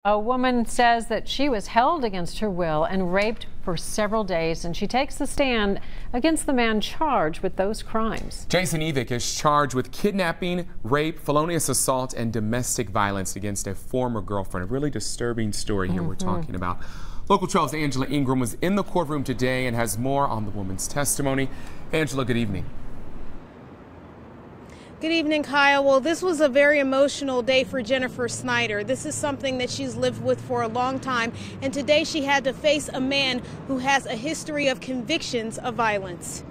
A woman says that she was held against her will and raped for several days, and she takes the stand against the man charged with those crimes. Jason Evick is charged with kidnapping, rape, felonious assault, and domestic violence against a former girlfriend. A really disturbing story here we're talking about. Local 12's Angela Ingram was in the courtroom today and has more on the woman's testimony. Angela, good evening. Good evening, Kyle. Well, this was a very emotional day for Jennifer Snider. This is something that she's lived with for a long time, and today she had to face a man who has a history of convictions of violence.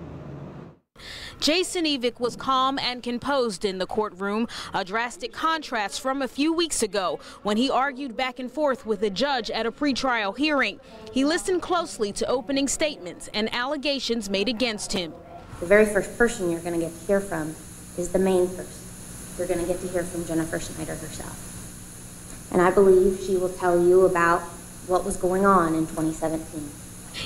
Jason Evick was calm and composed in the courtroom, a drastic contrast from a few weeks ago when he argued back and forth with a judge at a pretrial hearing. He listened closely to opening statements and allegations made against him. The very first person you're going to get to hear from is the main person. You're going to get to hear from Jennifer Snider herself. And I believe she will tell you about what was going on in 2017.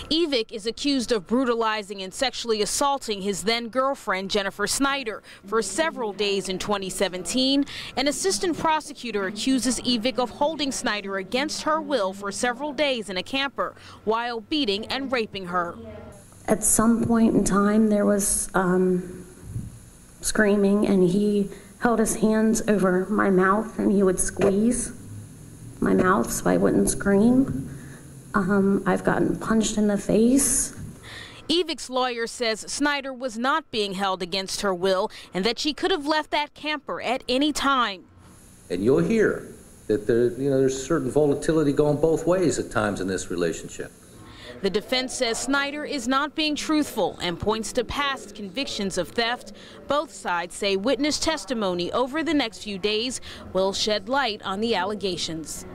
Evick is accused of brutalizing and sexually assaulting his then-girlfriend, Jennifer Snider, for several days in 2017. An assistant prosecutor accuses Evick of holding Snider against her will for several days in a camper while beating and raping her. At some point in time, there was screaming, and he held his hands over my mouth and he would squeeze my mouth so I wouldn't scream. I've gotten punched in the face. Evick's lawyer says Snider was not being held against her will and that she could have left that camper at any time. And you'll hear that there's certain volatility going both ways at times in this relationship. The defense says Snider is not being truthful and points to past convictions of theft. Both sides say witness testimony over the next few days will shed light on the allegations.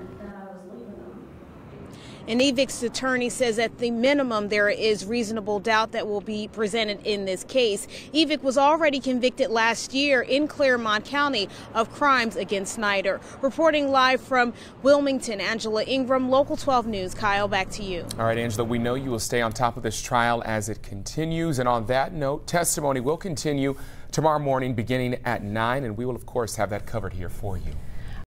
And Evick's attorney says at the minimum there is reasonable doubt that will be presented in this case. Evick was already convicted last year in Claremont County of crimes against Snider. Reporting live from Wilmington, Angela Ingram, Local 12 News. Kyle, back to you. All right, Angela, we know you will stay on top of this trial as it continues. And on that note, testimony will continue tomorrow morning beginning at 9, and we will, of course, have that covered here for you.